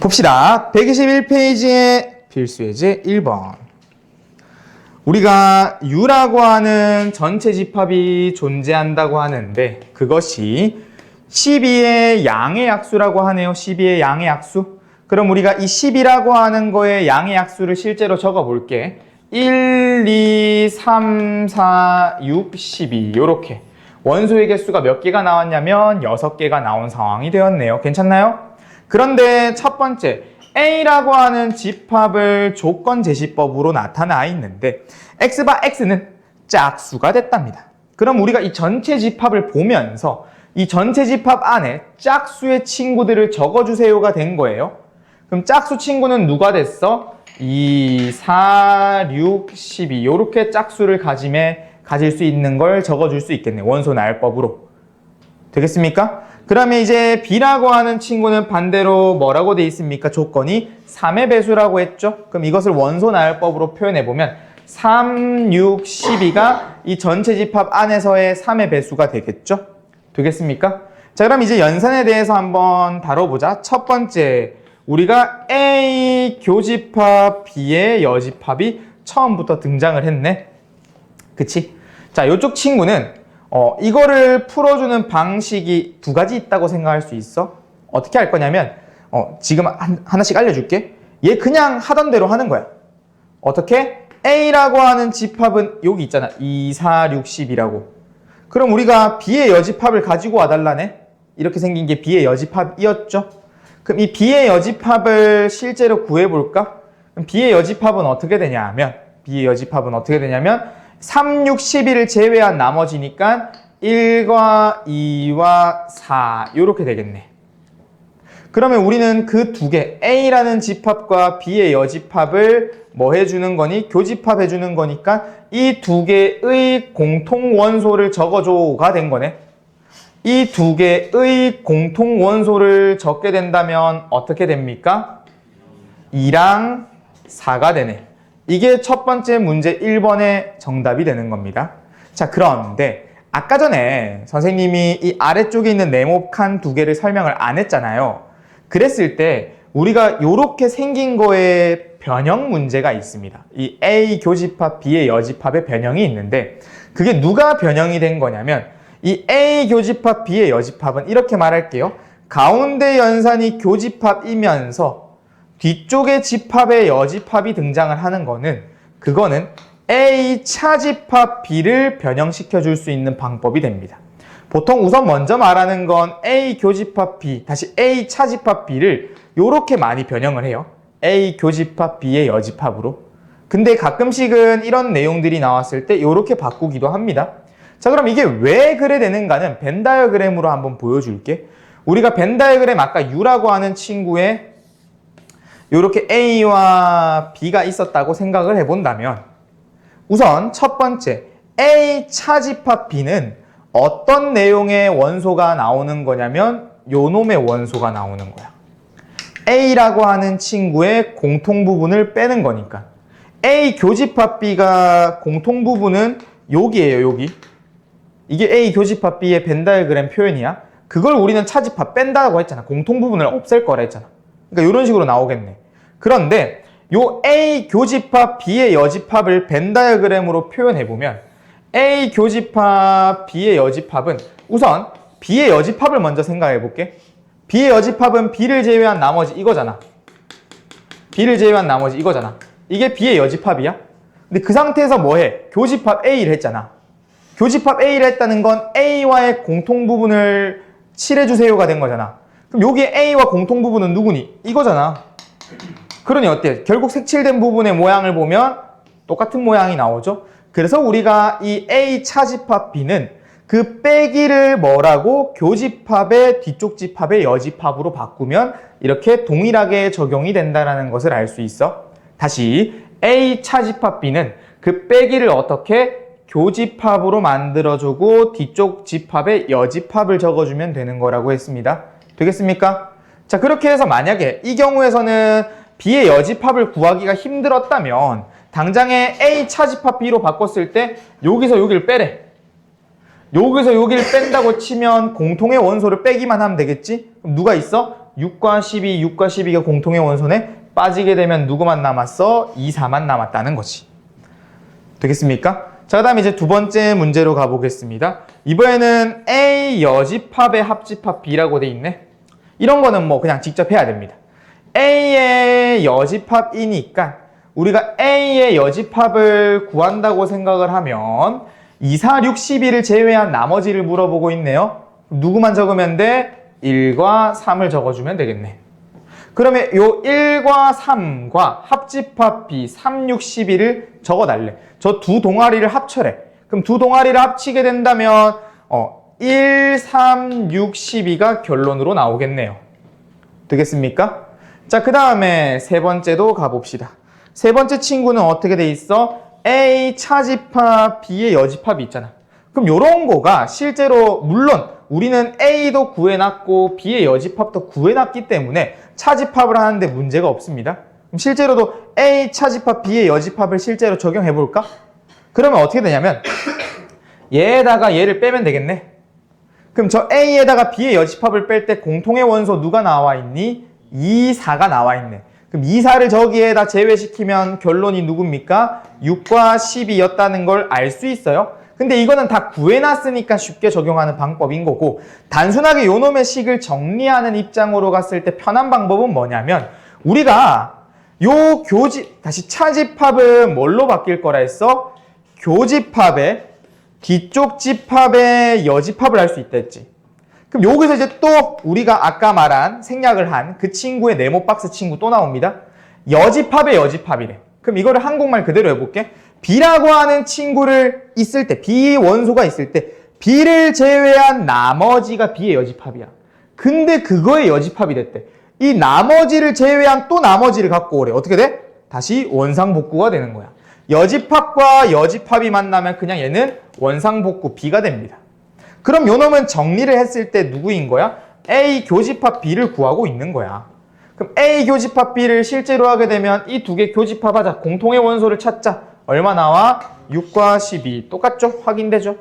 봅시다. 121페이지의 필수예제 1번. 우리가 U라고 하는 전체 집합이 존재한다고 하는데 그것이 12의 양의 약수라고 하네요. 12의 양의 약수. 그럼 우리가 이 10이라고 하는 거의 양의 약수를 실제로 적어 볼게. 1, 2, 3, 4, 6, 12 요렇게 원소의 개수가 몇 개가 나왔냐면 6개가 나온 상황이 되었네요. 괜찮나요? 그런데 첫 번째 A라고 하는 집합을 조건 제시법으로 나타나 있는데 X바 X는 짝수가 됐답니다. 그럼 우리가 이 전체 집합을 보면서 이 전체 집합 안에 짝수의 친구들을 적어주세요가 된 거예요. 그럼 짝수 친구는 누가 됐어? 2, 4, 6, 12 이렇게 짝수를 가질 수 있는 걸 적어줄 수 있겠네. 원소 나열법으로. 되겠습니까? 그러면 이제 B라고 하는 친구는 반대로 뭐라고 돼 있습니까? 조건이 3의 배수라고 했죠? 그럼 이것을 원소 나열법으로 표현해보면 3, 6, 12가 이 전체 집합 안에서의 3의 배수가 되겠죠? 되겠습니까? 자, 그럼 이제 연산에 대해서 한번 다뤄보자. 첫 번째, 우리가 A 교집합, B의 여집합이 처음부터 등장을 했네. 그치? 자, 이쪽 친구는 이거를 풀어주는 방식이 두 가지 있다고 생각할 수 있어. 어떻게 할 거냐면 지금 하나씩 알려줄게. 얘 그냥 하던 대로 하는 거야. 어떻게? A라고 하는 집합은 여기 있잖아. 2, 4, 6, 10이라고. 그럼 우리가 B의 여집합을 가지고 와달라네. 이렇게 생긴 게 B의 여집합이었죠. 그럼 이 B의 여집합을 실제로 구해볼까? 그럼 B의 여집합은 어떻게 되냐면 3, 6, 12를 제외한 나머지니까 1과 2와 4 이렇게 되겠네. 그러면 우리는 그 두 개 A라는 집합과 B의 여집합을 뭐 해주는 거니? 교집합 해주는 거니까 이 두 개의 공통 원소를 적어줘가 된 거네. 이 두 개의 공통 원소를 적게 된다면 어떻게 됩니까? 2랑 4가 되네. 이게 첫 번째 문제 1번의 정답이 되는 겁니다. 자, 그런데 아까 전에 선생님이 이 아래쪽에 있는 네모칸 두 개를 설명을 안 했잖아요. 그랬을 때 우리가 이렇게 생긴 거에 변형 문제가 있습니다. 이 A 교집합, B의 여집합의 변형이 있는데 그게 누가 변형이 된 거냐면 이 A 교집합, B의 여집합은 이렇게 말할게요. 가운데 연산이 교집합이면서 뒤쪽의 집합의 여집합이 등장을 하는 거는 그거는 A 차집합 B를 변형시켜 줄 수 있는 방법이 됩니다. 보통 우선 먼저 말하는 건 A 교집합 B, 다시 A 차집합 B를 이렇게 많이 변형을 해요. A 교집합 B의 여집합으로. 근데 가끔씩은 이런 내용들이 나왔을 때 이렇게 바꾸기도 합니다. 자, 그럼 이게 왜 그래 되는가는 벤 다이어그램으로 한번 보여줄게. 우리가 벤 다이어그램 아까 U라고 하는 친구에 이렇게 A와 B가 있었다고 생각을 해본다면 우선 첫 번째 A 차집합 B는 어떤 내용의 원소가 나오는 거냐면 요 놈의 원소가 나오는 거야. A라고 하는 친구의 공통 부분을 빼는 거니까 A 교집합 B가 공통 부분은 여기예요. 여기. 이게 A 교집합 B의 벤 다이어그램 표현이야. 그걸 우리는 차집합 뺀다고 했잖아. 공통 부분을 없앨 거라 했잖아. 그러니까 이런 식으로 나오겠네. 그런데 요 A 교집합 B의 여집합을 벤 다이어그램으로 표현해보면 A 교집합 B의 여집합은 우선 B의 여집합을 먼저 생각해볼게. B의 여집합은 B를 제외한 나머지 이거잖아. B를 제외한 나머지 이거잖아. 이게 B의 여집합이야. 근데 그 상태에서 뭐해? 교집합 A를 했잖아. 교집합 A를 했다는 건 A와의 공통 부분을 칠해주세요가 된 거잖아. 그럼 여기에 A와 공통 부분은 누구니? 이거잖아. 그러니 어때? 결국 색칠된 부분의 모양을 보면 똑같은 모양이 나오죠? 그래서 우리가 이 A 차집합 B는 그 빼기를 뭐라고? 교집합의 뒤쪽 집합의 여집합으로 바꾸면 이렇게 동일하게 적용이 된다는 것을 알 수 있어. 다시 A 차집합 B는 그 빼기를 어떻게? 교집합으로 만들어주고 뒤쪽 집합의 여집합을 적어주면 되는 거라고 했습니다. 되겠습니까? 자, 그렇게 해서 만약에 이 경우에서는 B의 여집합을 구하기가 힘들었다면 당장에 A 차집합 B로 바꿨을 때 여기서 여기를 빼래. 여기서 여기를 뺀다고 치면 공통의 원소를 빼기만 하면 되겠지? 그럼 누가 있어? 6과 12, 6과 12가 공통의 원소네. 빠지게 되면 누구만 남았어? 2, 4만 남았다는 거지. 되겠습니까? 자, 그 다음에 이제 두 번째 문제로 가보겠습니다. 이번에는 A 여집합의 합집합 B라고 돼 있네. 이런 거는 뭐 그냥 직접 해야 됩니다. A의 여집합이니까 우리가 A의 여집합을 구한다고 생각을 하면 2, 4, 6, 12를 제외한 나머지를 물어보고 있네요. 누구만 적으면 돼? 1과 3을 적어주면 되겠네. 그러면 요 1과 3과 합집합 B 3, 6, 12를 적어달래. 저 두 동아리를 합쳐래. 그럼 두 동아리를 합치게 된다면 1, 3, 6, 12가 결론으로 나오겠네요. 되겠습니까? 자, 그 다음에 세 번째도 가봅시다. 세 번째 친구는 어떻게 돼 있어? A 차집합 B의 여집합이 있잖아. 그럼 요런 거가 실제로 물론 우리는 A도 구해놨고 B의 여집합도 구해놨기 때문에 차집합을 하는데 문제가 없습니다. 그럼 실제로도 A 차집합 B의 여집합을 실제로 적용해볼까? 그러면 어떻게 되냐면 얘에다가 얘를 빼면 되겠네. 그럼 저 A에다가 B의 여집합을 뺄 때 공통의 원소 누가 나와 있니? 2, 4가 나와 있네. 그럼 2, 4를 저기에다 제외시키면 결론이 누굽니까? 6과 12였다는 걸 알 수 있어요. 근데 이거는 다 구해놨으니까 쉽게 적용하는 방법인 거고, 단순하게 요놈의 식을 정리하는 입장으로 갔을 때 편한 방법은 뭐냐면 우리가 요 다시 차집합은 뭘로 바뀔 거라 했어? 교집합의 뒤쪽 집합의 여집합을 할 수 있다 했지. 그럼 여기서 이제 또 우리가 아까 말한 생략을 한 그 친구의 네모박스 친구 또 나옵니다. 여집합의 여집합이래. 그럼 이거를 한국말 그대로 해볼게. B라고 하는 친구를 있을 때, B 원소가 있을 때 B를 제외한 나머지가 B의 여집합이야. 근데 그거의 여집합이 됐대. 이 나머지를 제외한 또 나머지를 갖고 오래. 어떻게 돼? 다시 원상복구가 되는 거야. 여집합과 여집합이 만나면 그냥 얘는 원상복구 B가 됩니다. 그럼 요놈은 정리를 했을 때 누구인 거야? A 교집합 B를 구하고 있는 거야. 그럼 A 교집합 B를 실제로 하게 되면 이 두 개 교집합하자. 공통의 원소를 찾자. 얼마 나와? 6과 12. 똑같죠? 확인되죠?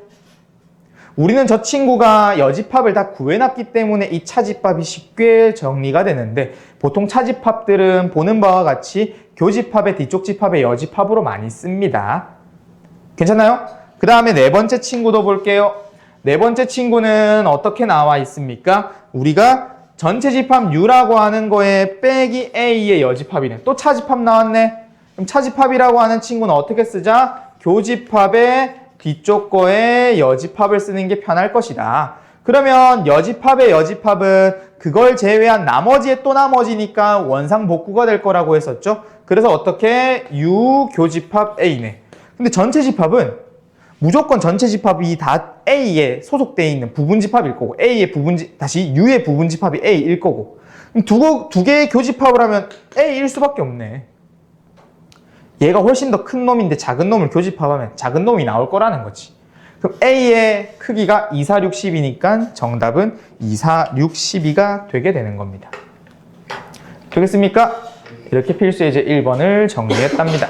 우리는 저 친구가 여집합을 다 구해놨기 때문에 이 차집합이 쉽게 정리가 되는데 보통 차집합들은 보는 바와 같이 교집합의 뒤쪽 집합의 여집합으로 많이 씁니다. 괜찮나요? 그 다음에 네 번째 친구도 볼게요. 네 번째 친구는 어떻게 나와 있습니까? 우리가 전체 집합 U라고 하는 거에 빼기 A의 여집합이네. 또 차집합 나왔네. 그럼 차집합이라고 하는 친구는 어떻게 쓰자? 교집합의 뒤쪽 거에 여집합을 쓰는 게 편할 것이다. 그러면 여집합의 여집합은 그걸 제외한 나머지의 또 나머지니까 원상복구가 될 거라고 했었죠. 그래서 어떻게? U 교집합 A네. 근데 전체 집합은 무조건 전체 집합이 다 A에 소속되어 있는 부분집합일 거고 A의 다시 U의 부분집합이 A일 거고 두 개의 교집합을 하면 A일 수밖에 없네. 얘가 훨씬 더 큰 놈인데 작은 놈을 교집합하면 작은 놈이 나올 거라는 거지. 그럼 A의 크기가 2, 4, 6, 10이니까 정답은 2, 4, 6, 12가 되게 되는 겁니다. 되겠습니까? 이렇게 필수 예제 1번을 정리했답니다.